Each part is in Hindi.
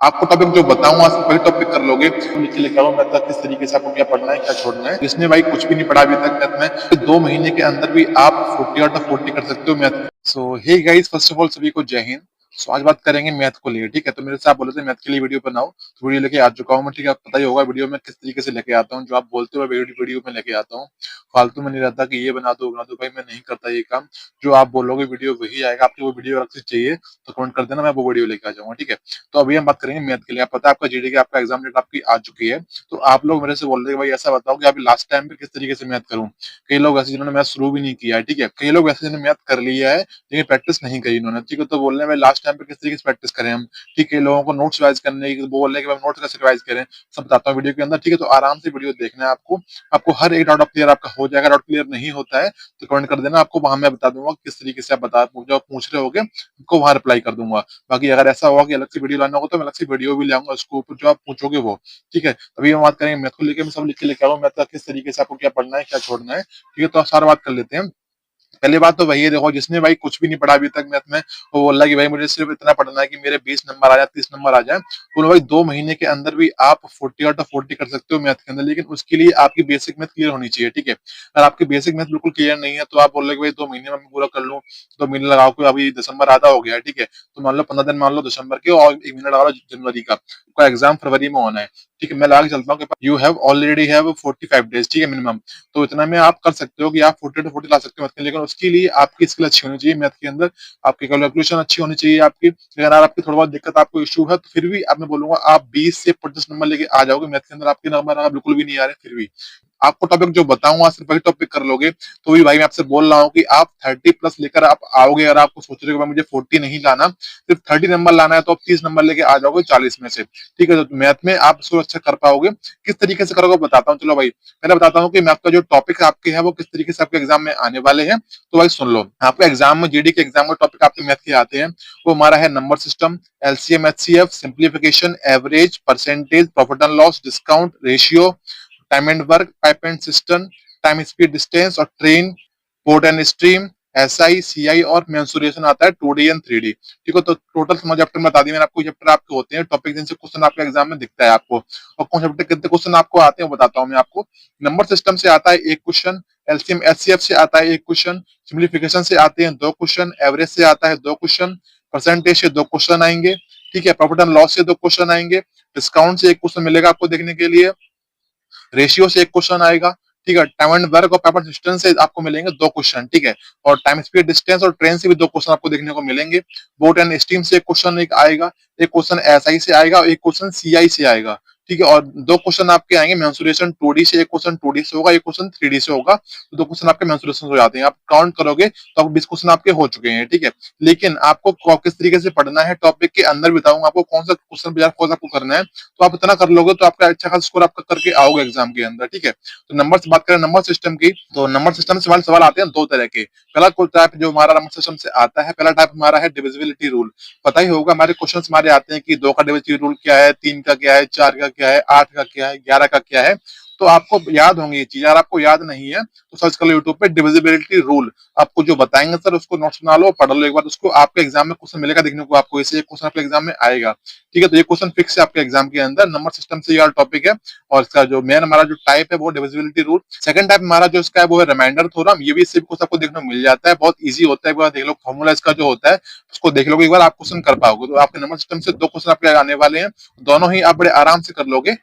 आपको टॉपिक जो बताऊंगा सिर्फ वही टॉपिक कर लोगे तो नीचे लिखा हुआ मैथ का किस तरीके से आपको क्या पढ़ना है क्या छोड़ना है। जिसने भाई कुछ भी नहीं पढ़ा अभी तक मैथ में, 2 महीने के अंदर भी आप 40 कर सकते हो math. So hey guys, first of all सभी को जय हिंद। सो आज बात करेंगे मैथ को लिए, ठीक है। तो मेरे से आप बोले थे मैथ के लिए वीडियो बनाओ, तो वीडियो लेके आ चुका हूँ मैं, ठीक है। आपको पता ही होगा वीडियो में किस तरीके से लेके आता हूँ, जो आप बोलते हो वीडियो में लेके आता हूँ। फालतू में नहीं रहता कि ये बना दो भाई, मैं नहीं करता ये काम। जो आप बोलोगे वीडियो वही आएगा। आपको वो वीडियो अलग से चाहिए तो कमेंट कर देना, मैं वो वीडियो लेके आ जाऊंगा, ठीक है। तो अभी हम बात करेंगे मैथ के लिए। आप पता है आपका जीडी की आपका एग्जाम डेट आपकी आ चुकी है। तो आप लोग मेरे से बोल रहे हैं भाई ऐसा बताओ कि अभी लास्ट टाइम पे किस तरीके से मैथ करूं। कई लोग ऐसे जिन्होंने मैथ शुरू भी नहीं किया है, ठीक है। कई लोग ऐसे जिन्होंने मैथ कर लिया है लेकिन प्रैक्टिस नहीं करी इन्होंने, ठीक है। तो बोल रहे हैं भाई लास्ट टाइम पे किस तरीके से प्रैक्टिस करें हम, ठीक है। लोगों को नोट्स रिवाइज करने की, वो बोल रहे हैं कि भाई नोट्स कैसे रिवाइज करें, सब बताता हूँ वीडियो के अंदर, ठीक है। तो आराम से वीडियो देखना है आपको। आपको हर एक डाउट क्लियर आपका हो जाएगा। डाउट क्लियर नहीं होता है तो कमेंट कर देना, आपको वहां मैं बता दूंगा किस तरीके से आप जो आप पूछ रहे होगे आपको वहां रिप्लाई कर दूंगा। बाकी अगर ऐसा होगा कि अलग से वीडियो लाना होगा तो मैं अलग से वीडियो भी लाऊंगा उसको ऊपर जो आप पूछोगे वो, ठीक है। अभी हम बात करेंगे मैथ को लेकर, मैं सब लिख के लेके आऊँ मैथ का किस तरीके से आपको क्या पढ़ना है क्या छोड़ना है, ठीक है। तो सारा बात कर लेते हैं। पहली बात तो वही है, देखो जिसने भाई कुछ भी नहीं पढ़ा अभी तक मैथ में, वो बोल रहा है कि भाई मुझे सिर्फ इतना पढ़ना है कि मेरे 20 नंबर आ जाए, 30 नंबर आ जाए। तो भाई 2 महीने के अंदर भी आप 40 कर सकते हो मैथ के अंदर, लेकिन उसके लिए आपकी बेसिक मैथ क्लियर होनी चाहिए, ठीक है। अगर आपकी बेसिक मैथ बिल्कुल क्लियर नहीं है तो आप बोल रहे हो कि भाई 2 महीने में मैं पूरा कर लूँ। 2 महीने लगाओ, कोई अभी दिसंबर आधा हो गया है, ठीक है। तो मान लो 15 दिन मान लो दिसंबर के, और 1 महीना लगा लो जनवरी का। आपका एग्जाम फरवरी में होना है, ठीक है। मैं लगा के चलता हूँ कि you have already have 45 days, ठीक है, मिनिमम। तो इतना में आप कर सकते हो कि आप 40 ला सकते हो मैथ के, लेकिन उसके लिए आपकी स्किल अच्छी होनी चाहिए मैथ के अंदर। आपकी कैलकुलेशन अच्छी होनी चाहिए आपकी। अगर आपकी थोड़ा बहुत दिक्कत, आपको इश्यू है, तो फिर भी आप, मैं बोलूंगा आप 20 से 25 नंबर लेके आ जाओगे मैथ के अंदर। आपके नंबर अगर बिल्कुल भी नहीं आ रहे फिर भी आपको टॉपिक जो बताऊंगा सिर्फ वही टॉपिक कर लोगे तो भी भाई मैं आपसे बोल रहा हूँ कि आप 30 प्लस लेकर आप आओगे। अगर आपको सोच रहे हो कि मुझे 40 नहीं लाना, सिर्फ 30 नंबर लाना है, तो आप 30 नंबर लेके आ जाओगे 40 में से, ठीक है। तो मैथ में आप इसको अच्छा कर पाओगे। किस तरीके से करोगे बताता हूँ, चलो भाई पहले बताता हूँ कि मैथ का जो टॉपिक आपके है वो किस तरीके से आपके एग्जाम में आने वाले हैं। तो भाई सुन लो, आपके एग्जाम में जीडी के एग्जाम में टॉपिक आपके मैथ के आते हैं। वो हमारा है number system, LCM HCF, simplification, average, percentage, profit and loss, discount ratio, time and work, pipe and system, time speed distance और train, port and stream, SI CI और मेंसुरेशन आता है 2D एंड 3D, ठीक है। तो टोटल समझ चैप्टर बता दी मैंने आपको। चैप्टर आपके होते हैं टॉपिक जिनसे क्वेश्चन आपके एग्जाम में दिखता है आपको, और कौन चैप्टर कितने क्वेश्चन आपको आते हैं बताता हूँ मैं आपको। नंबर सिस्टम से आता है एक क्वेश्चन, एलसीएम एचसीएफ से आता है एक क्वेश्चन, सिम्प्लीफिकेशन से आते हैं 2 क्वेश्चन, एवरेज से आता है 2 क्वेश्चन, परसेंटेज से 2 क्वेश्चन आएंगे, ठीक है। प्रॉफिट एंड लॉस से 2 क्वेश्चन आएंगे, डिस्काउंट से एक क्वेश्चन मिलेगा आपको देखने के लिए, रेशियो से एक क्वेश्चन आएगा, ठीक है। टाइम एंड वर्क और पेपर डिस्टेंस से आपको मिलेंगे 2 क्वेश्चन, ठीक है। और टाइम स्पीड डिस्टेंस और ट्रेन से भी 2 क्वेश्चन आपको देखने को मिलेंगे। बोट एंड स्टीम से एक क्वेश्चन एक आएगा, एक क्वेश्चन एसआई से आएगा और एक क्वेश्चन सीआई से आएगा, ठीक है। और 2 क्वेश्चन आपके आएंगे मेंसुरेशन 2D से, एक क्वेश्चन 2D से होगा, एक क्वेश्चन 3D से होगा। तो 2 क्वेश्चन आपके मेंसुरेशन हो जाते हैं। आप काउंट करोगे तो आपको 20 क्वेश्चन आपके हो चुके हैं, ठीक है। लेकिन आपको किस तरीके से पढ़ना है टॉपिक के अंदर बताऊंगा आपको, कौन सा क्वेश्चन बाजार कौन आपको करना है। तो आप इतना कर लोगे तो आपका अच्छा खासा स्कोर आपका करके आओगे एग्जाम के अंदर, ठीक है। तो नंबर से बात करें नंबर सिस्टम की, तो नंबर सिस्टम से सवाल आते हैं 2 तरह के। पहला टाइप जो हमारा नंबर सिस्टम से आता है, पहला टाइप हमारा है डिविजिबिलिटी रूल। पता ही होगा हमारे क्वेश्चन हमारे आते हैं कि 2 का डिविजिबिलिटी रूल क्या है, 3 का क्या है, 4 का क्या है, 8 का क्या है, 11 का क्या है। तो आपको याद होंगी ये चीज। अगर आपको याद नहीं है तो सर्च कर लो यूट्यूब पे डिविजिबिलिटी रूल। आपको जो बताएंगे सर उसको नोट्स बना लो, पढ़ लो एक बार उसको। आपके एग्जाम में क्वेश्चन मिलेगा देखने को आपको, ऐसे एक क्वेश्चन आपके एग्जाम में आएगा, ठीक है। तो ये क्वेश्चन फिक्स है आपके एग्जाम के अंदर। नंबर सिस्टम से ये टॉपिक है। और इसका जो मेन हमारा जो टाइप है वो डिविजिबिलिटी रूल। सेकंड टाइप हमारा जो इसका है वो है रिमाइंडर थ्योरम। ये भी इससे कुछ आपको देखने को मिल जाता है, बहुत इजी होता है। एक बार देख लो फॉर्मूला इसका जो होता है उसको देख लोगे एक बार, आप क्वेश्चन कर पाओगे। तो आपके नंबर सिस्टम से 2 क्वेश्चन आपके आने वाले हैं, दोनों ही आप बड़े आराम से कर लोगे।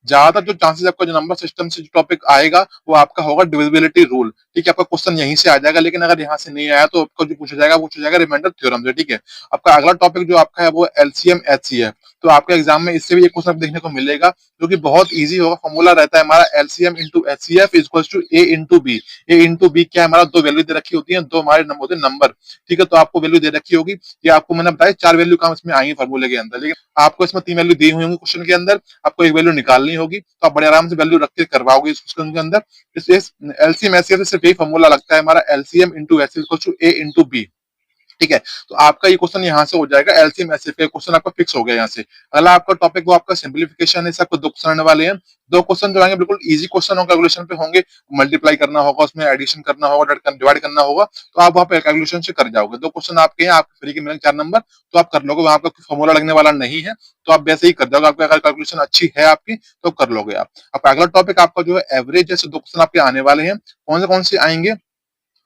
ज्यादातर जो चांसेस आपका जो नंबर सिस्टम से जो टॉपिक आएगा वो आपका होगा डिविजिबिलिटी रूल, ठीक है। आपका क्वेश्चन यहीं से आ जाएगा, लेकिन अगर यहाँ से नहीं आया तो आपको जो पूछा जाएगा वो पूछा जाएगा रिमाइंडर थ्योरम से, ठीक है। आपका अगला टॉपिक जो आपका है वो एलसीएम एचसीएफ। तो आपके एग्जाम में इससे भी एक क्वेश्चन देखने को मिलेगा जो कि बहुत इजी होगा। फॉर्मूला रहता है हमारा LCM into HCF equals to A into B. A into B क्या है हमारा, 2 वैल्यू दे रखी होती है, 2 हमारे नंबर होते हैं नंबर, ठीक है। तो आपको वैल्यू दे रखी होगी, ये आपको मैंने बताया 4 वैल्यू काम इसमें आई है फॉर्मूले के अंदर, लेकिन आपको इसमें 3 वैल्यू दी हुई होंगी क्वेश्चन के अंदर। आपको एक वैल्यू निकालनी होगी, तो आप बड़े आराम से वैल्यू रख के करवाओगे इस क्वेश्चन के अंदर। इस एलसीएम एचसीएफ से सिर्फ यही फॉर्मूला लगता है हमारा, LCM into HCF equals to A into B. ठीक है, तो आपका ये क्वेश्चन यहाँ से हो जाएगा, एलसीएम एचसीएफ का क्वेश्चन आपका फिक्स हो गया यहाँ से। अगला आपका टॉपिक वो आपका सिंप्लीफिकेशन है, इससे आपको 2 क्वेश्चन आने वाले हैं। 2 क्वेश्चन जो आएंगे बिल्कुल इजी क्वेश्चन होंगे, कैलकुलेशन पे होंगे, मल्टीप्लाई करना होगा, उसमें एडिशन करना होगा, डिवाइड करना होगा, तो आप वहाँ पे कैलकुलेशन से कर जाओगे। 2 क्वेश्चन आपके हैं, आपके फ्री के मिलेंगे 4 नंबर, तो आप कर लोगे, वहाँ आपका कोई फॉर्मूला लगने वाला नहीं है, तो आप वैसे ही कर जाओगे, आपकी अगर कैलकुलेशन अच्छी है आपकी, तो कर लोगे आप। अब अगला टॉपिक आपका जो है एवरेज, जैसे 2 क्वेश्चन आपके आने वाले हैं, कौन से आएंगे?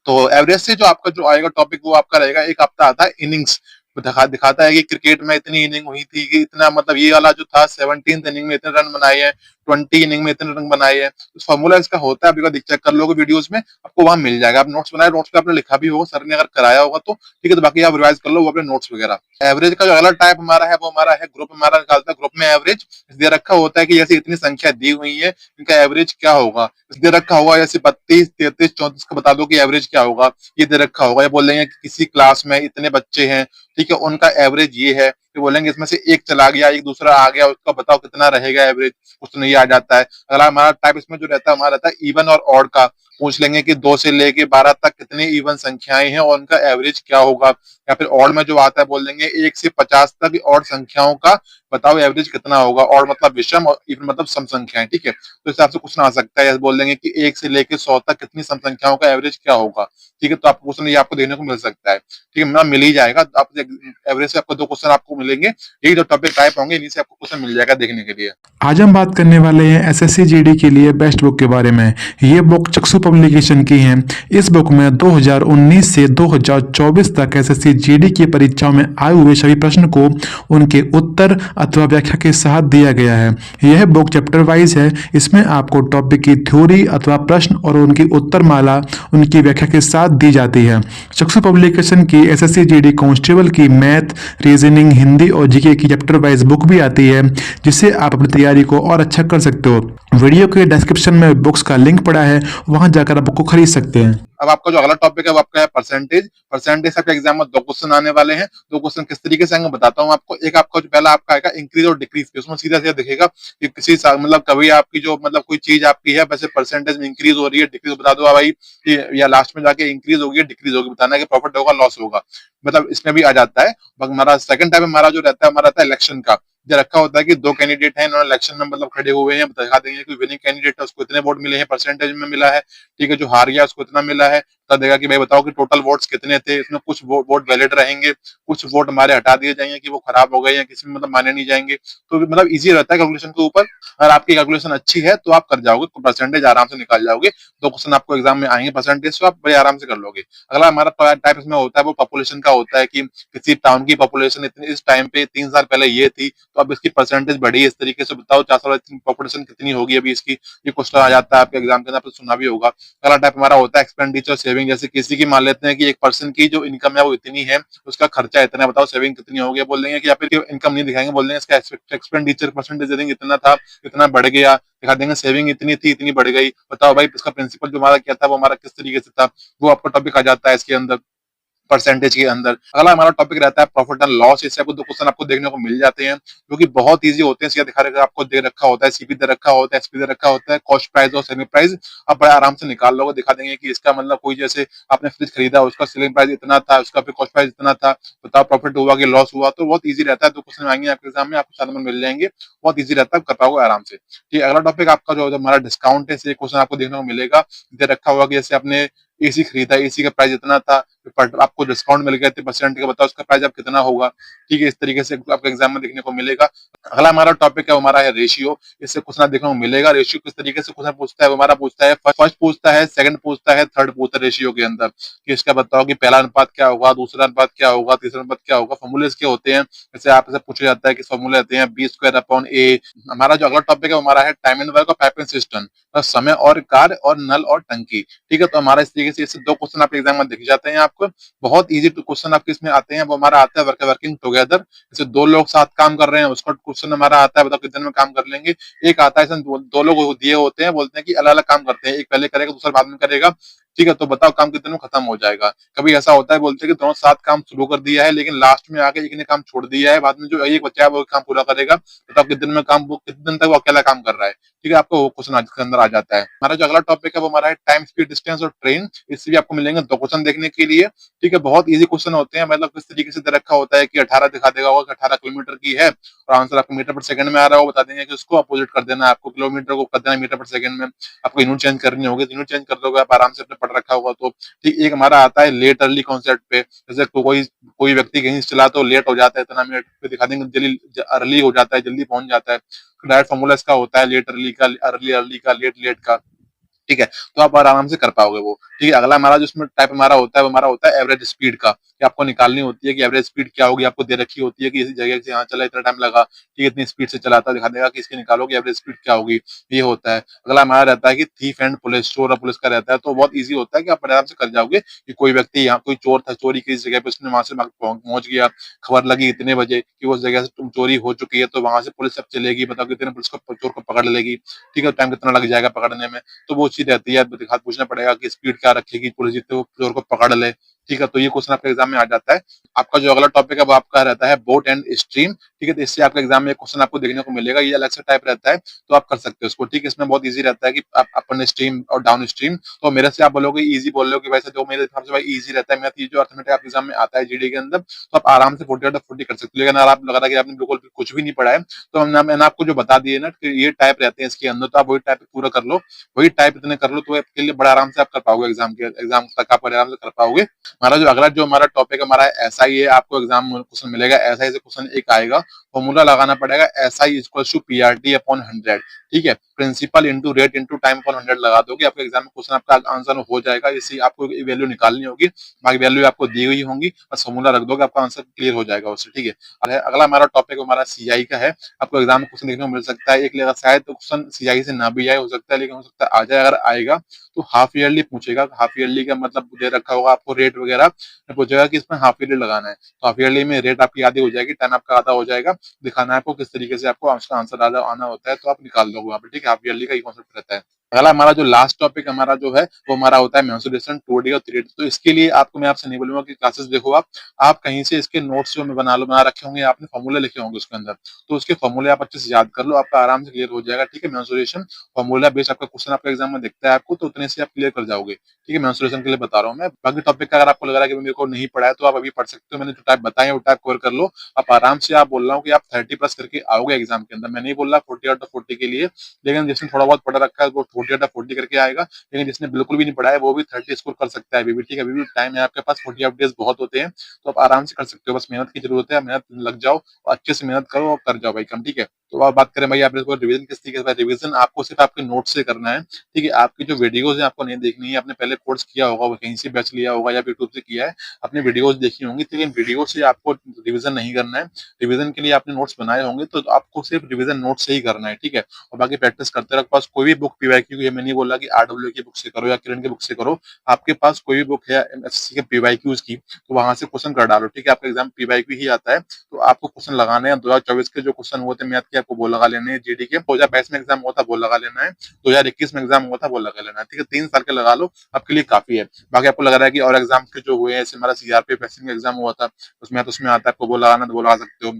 तो एवरेज से जो आपका जो आएगा टॉपिक वो आपका रहेगा, एक आपका आता है इनिंग्स, दिखाता है कि क्रिकेट में इतनी इनिंग हुई थी, कि इतना मतलब ये वाला जो था 17th इनिंग में इतने रन बनाए हैं, 20 इनिंग में इतने रन बनाए हैं, तो फॉर्मूला इसका होता है, आप एक चेक कर लोगे वीडियोस में, आपको वहां मिल जाएगा। आप नोट्स बनाए, नोट्स पे आपने लिखा भी होगा, सर ने अगर कराया होगा तो ठीक है, तो बाकी आप रिवाइज कर लो वो अपने नोट्स वगैरह। एवरेज का जो अगला टाइप हमारा है वो हमारा है ग्रुप, हमारा निकालता है ग्रुप में एवरेज, दे रखा होता है कि जैसे इतनी संख्या दी हुई है, इनका एवरेज क्या होगा, दे रखा हुआ जैसे 32, 33, 34 का बता दो कि एवरेज क्या होगा, ये दे रखा होगा। ये बोल देंगे कि किसी क्लास में इतने बच्चे हैं, ठीक है, उनका एवरेज ये है, फिर बोलेंगे इसमें से एक चला गया, एक दूसरा आ गया, उसका बताओ कितना रहेगा एवरेज, कुछ नहीं आ जाता है। अगला हमारा टाइप इसमें जो रहता है हमारा रहता है इवन और ऑड का, पूछ लेंगे कि 2 से लेके 12 तक कितनी इवन संख्याएं हैं और उनका एवरेज क्या होगा। या फिर ऑड में जो आता है बोल देंगे 1 से 50 तक ऑड संख्याओं का बताओ एवरेज कितना होगा। ऑड मतलब विषम और इवन मतलब सम संख्याएं, ठीक है, तो इस हिसाब से क्वेश्चन आ सकता है। बोल देंगे कि 1 से लेके 100 तक कितनी सम संख्याओं का एवरेज क्या होगा, ठीक है, तो आपको क्वेश्चन ये आपको देखने को मिल सकता है, ठीक है, मतलब मिल ही जाएगा। आप एवरेज से आपको 2 क्वेश्चन आपको मिलेंगे, यही जो टॉपिक टाइप होंगे इन्हीं से आपको क्वेश्चन मिल जाएगा देखने के लिए। आज हम बात करने वाले हैं एसएससी जीडी के लिए बेस्ट बुक के बारे में। ये बुक चक्षु पब्लिकेशन की है। इस बुक में 2019 से 2024 तक एसएससी जीडी की परीक्षाओं में आए हुए सभी प्रश्न को उनके उत्तर अथवा व्याख्या के साथ दिया गया है। यह बुक चैप्टर वाइज है। इसमें आपको टॉपिक की थ्योरी अथवा प्रश्न और उनकी उत्तर माला उनकी व्याख्या के साथ दी जाती है। चक्षु पब्लिकेशन की एसएससी जीडी कांस्टेबल की मैथ, रीजनिंग, हिंदी और जीके की चैप्टर वाइज बुक भी आती है, जिससे आप अपनी तैयारी को और अच्छा कर सकते हो। वीडियो के डिस्क्रिप्शन में बुक्स का लिंक पड़ा है, वहां जाकर आप बुक को खरीद सकते हैं। अब आपका जो अगला टॉपिक है वो आपका है परसेंटेज। परसेंटेज आपके एग्जाम में 2 क्वेश्चन आने वाले हैं। 2 क्वेश्चन किस तरीके से आएंगे बताता हूँ आपको। एक आपका जो पहला आपका आएगा इंक्रीज और डिक्रीज, उसमें सीधा सीधा दिखेगा कि किसी मतलब कभी आपकी जो मतलब कोई चीज आपकी है वैसे परसेंटेज में इंक्रीज हो रही है, डिक्रीज बता दो भाई, या लास्ट में जाके इंक्रीज होगी डिक्रीज होगी, बताना है कि प्रॉफिट होगा लॉस होगा, मतलब इसमें भी आ जाता है। हमारा सेकंड टाइप हमारा जो रहता है हमारा रहता है इलेक्शन का। जो रखा होता है कि 2 कैंडिडेट हैं, इन्होंने इलेक्शन में मतलब खड़े हुए हैं, दिखा देंगे कि विनिंग कैंडिडेट है उसको इतने वोट मिले हैं, परसेंटेज में मिला है, ठीक है, जो हार गया उसको इतना मिला है, बता देगा कि भाई बताओ कि टोटल वोट्स कितने थे, इसमें कुछ वोट वैलिड रहेंगे, कुछ वोट हमारे हटा दिए जाएंगे कि वो खराब हो गए या किसी में मतलब माने नहीं जाएंगे। तो मतलब इजी रहता है कैलकुलेशन के ऊपर। अगर आपकी कैलकुलेशन अच्छी है तो आप कर जाओगे, तो परसेंटेज आराम से निकाल जाओगे। 2 क्वेश्चन आपको एग्जाम में आएंगे परसेंटेज, तो आप बड़े आराम से कर लोगे। अगला हमारा टाइप इसमें होता है वो पॉपुलेशन का होता है कि किसी टाउन की पॉपुलेशन इतनी इस टाइम पे 3 साल पहले ये थी, तो अब इसकी परसेंटेज बढ़ी है, इस तरीके से बताओ 4 साल पॉपुलेशन कितनी होगी अभी इसकी। ये क्वेश्चन आ जाता है आपके एग्जाम के अंदर, आपने सुना भी होगा। अगला टाइप हमारा होता है एक्सपेंडिचर सेविंग, जैसे किसी की मान लेते हैं कि एक पर्सन की जो इनकम है वो इतनी है, उसका खर्चा इतना है, बताओ सेविंग कितनी होगी। बोल देंगे कि या फिर इनकम नहीं दिखाएंगे, बोल देंगे इसका एक्सपेंडिचर परसेंटेज दे देंगे इतना था, इतना बढ़ गया, दिखा देंगे सेविंग इतनी थी इतनी बढ़ गई, बताओ भाई इसका प्रिंसिपल जो हमारा क्या था वो हमारा किस तरीके से था, वो आपका टॉपिक आ जाता है इसके अंदर परसेंटेज के अंदर। अगला हमारा टॉपिक रहता है प्रॉफिट एंड लॉस। इससे आपको 2 क्वेश्चन आपको देखने को मिल जाते हैं जो कि बहुत इजी होते हैं। सीधा दिखा रखा आपको दे रखा होता है, सीपी दे रखा होता है, एसपी दे रखा होता है, कॉस्ट प्राइस और सेलिंग प्राइस आप बड़े आराम से निकाल लोगे। दिखा देंगे कि इसका मतलब कोई जैसे आपने फ्रिज खरीदा उसका सेलिंग प्राइस इतना था, उसका फिर कॉस्ट प्राइस इतना था, बताओ प्रॉफिट हुआ कि लॉस हुआ। तो बहुत ईजी रहता है, 2 क्वेश्चन आएंगे आपके एग्जाम में, आपको 4 नंबर मिल जाएंगे, बहुत ईजी रहता है, कर पाओगे आराम से। ठीक, अगला टॉपिक आपका जो हमारा डिस्काउंट है, क्वेश्चन आपको देखने को मिलेगा, दे रखा हुआ कि जैसे आपने एसी खरीदा, एसी का प्राइस इतना था, आपको डिस्काउंट मिल गया 30% का, बताओ उसका प्राइस अब कितना होगा। ठीक है, इस तरीके से आपको एग्जाम में देखने को मिलेगा। अगला हमारा टॉपिक है हमारा है रेशियो। इससे क्वेश्चन देखने को मिलेगा। रेशियो किस तरीके से क्वेश्चन पूछता है, हमारा पूछता है फर्स्ट पूछता है, सेकंड पूछता है, थर्ड पूछता है रेशियो के अंदर कि इसका बताओ कि पहला अनुपात क्या होगा, दूसरा अनुपात क्या होगा, तीसरा अनुपात क्या होगा। फॉर्मूले इसके होते हैं, जैसे आपसे पूछा जाता है कि फॉर्मूले आते हैं बी स्क्वायर अपॉन ए। हमारा जो अगला टॉपिक है हमारा है टाइम एंड वर्क और पाइपिंग सिस्टम, समय और कार्य और नल और टंकी। ठीक है, तो हमारा इस तरीके से इससे 2 क्वेश्चन आपके एग्जाम में दिख जाते हैं आपको। बहुत इजी क्वेश्चन आपके इसमें आते हैं, वो हमारा आता है वर्किंग टुगेदर। जैसे 2 लोग साथ काम कर रहे हैं, उसका क्वेश्चन हमारा आता है, बताओ कितने में काम कर लेंगे। एक आता है इसमें 2 लोग दिए होते हैं, बोलते हैं कि अलग अलग काम करते हैं, एक पहले करेगा दूसरा बाद में करेगा। ठीक है, तो बताओ काम कितने में खत्म हो जाएगा। कभी ऐसा होता है बोलते हैं कि दोनों साथ काम शुरू कर दिया है लेकिन लास्ट में आके एक ने काम छोड़ दिया है, बाद में जो एक बचा है वो काम पूरा करेगा। बताओ कितने दिन में काम, वो कितने दिन तक वो अकेला काम कर रहा है। ठीक है, आपको वो क्वेश्चन आज के अंदर आ जाता है। हमारा जो अगला टॉपिक है वो हमारा है टाइम, स्पीड, डिस्टेंस और ट्रेन। इससे भी आपको मिलेंगे 2 क्वेश्चन देखने के लिए। ठीक है, बहुत ईज़ी क्वेश्चन होते हैं, मतलब किस तरीके से दे रखा होता है कि 18 दिखा देगा होगा कि 18 किलोमीटर की है और आंसर आपको मीटर पर सेकंड में आ रहा है, वो बता देंगे कि उसको अपोजिट कर देना है, आपको किलोमीटर को कर देना है मीटर पर सेकंड में। आपको यूनिट चेंज करनी होगी, तो यूनिट चेंज कर दोगे आप आराम से, आपने पढ़ रखा होगा तो। ठीक, एक हमारा आता है लेट अर्ली कॉन्सेप्ट पे, जैसे कोई कोई व्यक्ति कहीं से चला तो लेट हो जाता है इतना मिनट, फिर दिखा देंगे जल्दी अर्ली हो जाता है, जल्दी पहुंच जाता है। डायरेक्ट फॉर्मूला इसका होता है लेट अर्ली का, अर्ली अर्ली का, लेट लेट का। ठीक है, तो आप आराम से कर पाओगे वो। ठीक है, अगला हमारा जो इसमें टाइप हमारा होता है वो हमारा होता है एवरेज स्पीड का, कि आपको निकालनी होती है कि एवरेज स्पीड क्या होगी, आपको दे रखी होती है कि इस जगह से यहाँ चला इतना टाइम लगा, ठीक है, इतनी स्पीड से चला था, दिखा देगा कि इसकी निकालो कि एवरेज स्पीड क्या होगी, ये होता है। अगला हमारा रहता है कि थीफ एंड पुलिस, चोर और पुलिस का रहता है, तो बहुत ईजी होता है कि आप आराम से कर जाओगे कि कोई व्यक्ति यहाँ, कोई चोर था, चोरी की इस जगह पे, उसने वहां से पहुंच गया, खबर लगी इतने बजे कि उस जगह से तुम चोरी हो चुकी है, तो वहां से पुलिस अब चलेगी, बताओ कितने पुलिस को चोर को पकड़ लेगी। ठीक है, टाइम कितना लग जाएगा पकड़ने में, तो वो चीज रहती है, हाथ पूछना पड़ेगा कि स्पीड क्या रखेगी पुलिस जितने वो चोर को पकड़ ले। ठीक है, तो ये क्वेश्चन आपके एग्जाम में आ जाता है। आपका जो अगला टॉपिक है वो आपका रहता है बोट एंड स्ट्रीम। ठीक है, तो इससे आपके एग्जाम में एक क्वेश्चन आपको देखने को मिलेगा, ये अलग से टाइप रहता है, तो आप कर सकते हो इसको। ठीक है, इसमें बहुत ईजी रहता है कि आप अपन स्ट्रीम और डाउन स्ट्रीम, तो मेरे से आप बोलोगे ईजी बोल रहे हो कि वैसे जो मेरे हिसाब से भाई ईजी रहता है, मैथ ये जो अर्थमेटिक आपके एग्जाम में आता है जीडी के अंदर, तो आप आराम से 40 आउट ऑफ 40 कर सकते हो। लेकिन अगर आप लग रहा है कि आपने बिल्कुल भी कुछ भी नहीं पढ़ा है, तो मैंने आपको जो बता दिए ना कि ये टाइप रहते हैं इसके अंदर, तो आप वही टाइप पूरा कर लो, वही टाइप इतने कर लो, तो आपके लिए बड़ा आराम से आप कर पाओगे, एग्जाम तक आप बड़े आराम से कर पाओगे। हमारा जो अगला जो हमारा टॉपिक हमारा एसआई है, आपको एग्जाम में क्वेश्चन मिलेगा एसआई से, क्वेश्चन एक आएगा, फॉर्मूला लगाना पड़ेगा SI equal to PRT upon 100। ठीक है, principal into rate into time upon 100 लगा दोगे, आपके एग्जाम में क्वेश्चन आपका आंसर हो जाएगा। इसी आपको वैल्यू निकालनी होगी, बाकी वैल्यू आपको दी हुई होंगी, बस फॉर्मूला रख दोगे, आपका आंसर क्लियर हो जाएगा उससे। ठीक है, अगला हमारा टॉपिक हमारा सीआई का है, आपको एग्जाम में क्वेश्चन देखने को मिल सकता है, एक लेगा शायद तो क्वेश्चन सीआई से ना भी आए, हो सकता है, लेकिन हो सकता है आ जाए। अगर आएगा तो हाफ ईयरली पूछेगा, हाफ ईयरली का मतलब दे रखा होगा आपको रेट वगैरह, पूछेगा कि इसमें हाफ ईयरली लगाना है, तो हाफ ईयरली में रेट आपकी आधी हो जाएगी, टाइम आपका आधा हो जाएगा, दिखाना है आपको किस तरीके से आपको उसका आंसर आना होता है, तो आप निकाल दोगे वहां पे। ठीक है, हाफ ईयरली का ये कॉन्सेप्ट रहता है। अगला हमारा जो लास्ट टॉपिक हमारा जो है वो हमारा होता है मेंसुरेशन 2D और 3D। तो इसके लिए आपको मैं आपसे नहीं बोलूंगा कि क्लासेस देखो, आप कहीं से इसके नोट्स जो मैं बना रखे होंगे, आपने फॉर्मूले लिखे होंगे उसके अंदर, तो उसके फॉर्मूले आप अच्छे से याद कर लो, आपका आराम से क्लियर हो जाएगा। ठीक है, मेंसुरेशन फॉर्मूला बेस्ड आपका क्वेश्चन आपका एग्जाम में दिखता है आपको, तो उतने से आप क्लियर कर जाओगे। ठीक है, मेंसुरेशन के लिए बता रहा हूँ मैं। बाकी टॉपिक का अगर आपको लग रहा है कि मेरे को नहीं पढ़ा है, तो आप अभी पढ़ सकते हो, मैंने जो टाइप बताए वो टाइप कवर कर लो, आप आराम से। आप बोल रहा हूँ कि आप 30 प्लस करके आओगे एग्जाम के अंदर, मैं नहीं बोल रहा 40 आउट ऑफ 40 के लिए, लेकिन जिसने थोड़ा बहुत पढ़ा रखा है वो 40 आउट ऑफ 40 करके आएगा, लेकिन जिसने बिल्कुल भी नहीं पढ़ा है वो भी 30 स्कोर कर सकता है अभी भी। ठीक है, अभी भी टाइम है आपके पास, 40 डेज बहुत होते हैं, तो आप आराम से कर सकते हो, बस मेहनत की जरूरत है, मेहनत लग जाओ और अच्छे से मेहनत करो और कर जाओ भाई कम। ठीक है, तो आप बात करें भाई आप इसको रिवीजन किस तरीके से, रिवीजन आपको सिर्फ आपके नोट से करना है। ठीक है, आपकी जो वीडियोज है आपको नहीं देखनी है, आपने पहले कोर्स किया होगा, वो कहीं से बैच लिया होगा या यूट्यूब से किया है, अपनी वीडियोज देखी होंगी, लेकिन वीडियो से आपको रिवीजन नहीं करना है। रिवीजन के लिए आपने नोट्स बनाए होंगे, तो आपको सिर्फ रिवीजन नोट से ही करना है। ठीक है, और बाकी प्रैक्टिस करते रहो। पास कोई भी बुक पीवाईक्यू, ये मैं नहीं बोला कि आरडब्ल्यू की बुक से करो या किरण की बुक से करो, आपके पास कोई भी बुक है एमएससी के पीवाईक्यूज की, तो वहां से क्वेश्चन कर डालो। ठीक है, आपका एग्जाम पीवाईक्यू ही आता है, तो आपको क्वेश्चन लगाने हैं। 2024 के जो क्वेश्चन हुए थे मैथ के, आपको वो लगा लेने हैं। जीडी के 2022 में एग्जाम हुआ था वो लगा लेना है, 2021 में एग्जाम हुआ था वो लगा लेना है। ठीक है, 3 साल के लगा लो, आपके लिए काफी है। बाकी आपको लग रहा है कि और एग्जाम के जो हुए हैं, जैसे हमारा सीआरपीएफ का एग्जाम हुआ था, उसमें आता है, आपको वो लगाना तो वो लगा सकते हो।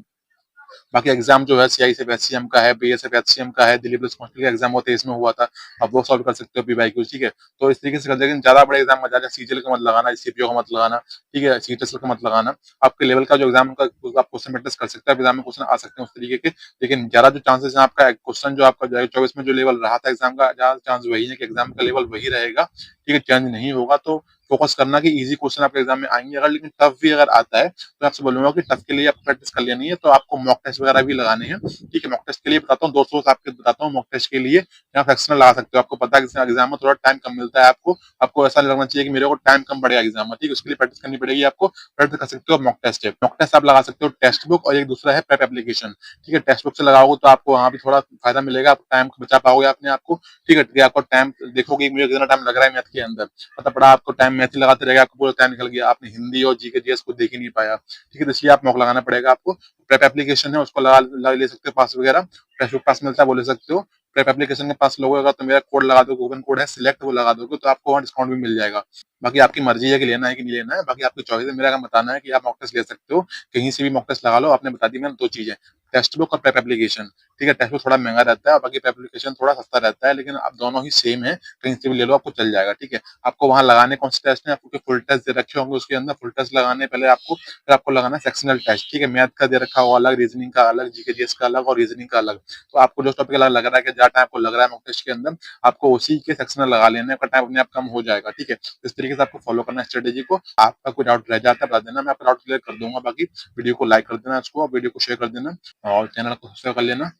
बाकी एग्जाम जो है सीआईएसएफ एचसीएम का है, बीएसएफ एचसीएम का है, दिल्ली पुलिस कांस्टेबल का एग्जाम होते हैं, इसमें हुआ था, आप वो सॉल्व कर सकते हो पीवाईक्यू। ठीक है, तो इस तरीके से कर, लेकिन ज्यादा बड़े एग्जाम मत जाना, सीजीएल का मत लगाना, सीपीओ का मत लगाना। ठीक है, सीटेस्टल का मत लगाना। आपके लेवल का जो एग्जाम का आप क्वेश्चन प्रैक्टिस कर सकते हैं, एग्जाम में क्वेश्चन आ सकते हैं उस तरीके के, लेकिन ज्यादा जो चांसेस है आपका क्वेश्चन जो आपका 2024 में जो लेवल रहा था एग्जाम का, ज्यादा चांस वही है कि एग्जाम का लेवल वही रहेगा। ठीक है, चेंज नहीं होगा, तो फोकस करना कि इजी क्वेश्चन आपके एग्जाम में आएंगे। अगर लेकिन टफ भी अगर आता है, तो मैं आपसे बोलूंगा कि टफ के लिए आपको प्रैक्टिस कर लेनी है, तो आपको मॉक टेस्ट वगैरह भी लगाने हैं। ठीक है, मॉक टेस्ट के लिए बताता हूँ, 2 सोर्स आपके बताता हूँ मॉक टेस्ट के लिए, या फ्रैक्शनल लगा सकते हो। आपको पता है कि एग्जाम में थोड़ा टाइम कम मिलता है, आपको ऐसा नहीं लगना चाहिए कि मेरे को टाइम कम पड़ेगा एग्जाम में। ठीक है, उसके लिए प्रैक्टिस करनी पड़ेगी आपको, प्रैक्टिस कर सकते हो मॉक टेस्ट है। मॉक टेस्ट आप लगा सकते हो टेक्स्ट बुक, और एक दूसरा है प्रेप एप्लीकेशन। ठीक है, टेक्स्ट बुक से लगाओगे तो आपको वहाँ भी थोड़ा फायदा मिलेगा, आप टाइम बचा पाओगे अपने आपको। ठीक है, आपको टाइम देखोगे मुझे कितना टाइम लग रहा है मैथ के अंदर, पता पड़ा आपको टाइम मैथ ही लगाते रहेगा, आपको पूरा टाइम निकल गया, आपने हिंदी और जीके जीएस को देख ही नहीं पाया। ठीक है, तो इसलिए आप मॉक लगाना पड़ेगा आपको। प्रेप एप्लीकेशन है, उसको ले सकते हो पास वगैरह, टेक्स्ट बुक पास मिलता है वो ले सकते हो। प्रेप एप्लीकेशन के पास लोगे अगर तो मेरा कोड लगा दो, कूपन कोड है सिलेक्ट, वो लगा दोगे तो आपको वहाँ डिस्काउंट भी मिल जाएगा। बाकी आपकी मर्जी है कि लेना है कि नहीं लेना है, बाकी आपकी चॉइस है। मेरा काम बताना है कि आप मॉक टेस्ट ले सकते हो, कहीं से भी मॉक टेस्ट लगा लो। आपने बता दी मैंने 2 चीजें, टेक्स्ट बुक और प्रेप एप्लीकेशन। ठीक है, टेक्स्ट बुक थोड़ा महंगा रहता है, बाकी प्रेप एप्लीकेशन थोड़ा सस्ता रहता है, लेकिन आप दोनों ही सेम है, कहीं से भी ले लो आपको चल जाएगा। ठीक है, आपको वहाँ लगाने कौन से टेस्ट हैं, आपको फुल टेस्ट दे रखे होंगे उसके अंदर, फुल टेस्ट लगाने पहले आपको, फिर आपको लगाना है सेक्शनल टेस्ट। ठीक है, मैथ का दे रखा होगा अलग, रीजनिंग का अलग, जीके जीएस का अलग और रीजनिंग का अलग। तो आपको जो टॉपिक लग रहा है कि जहाँ टाइम आपको लग रहा है मॉक टेस्ट के अंदर, आपको उसी के सेक्शनल लगा लेना है, आपका टाइम अपने आप कम हो जाएगा। ठीक है, इस तरीके से आपको फॉलो करना है स्ट्रेटेजी को। आपका कोई डाउट रह जाता है बता देना, मैं आपका डाउट क्लियर कर दूंगा। बाकी वीडियो को लाइक कर देना इसको, और वीडियो को शेयर कर देना, और चैनल को सब्सक्राइब कर लेना।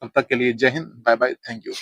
तब तक के लिए जय हिंद, बाय बाय, थैंक यू।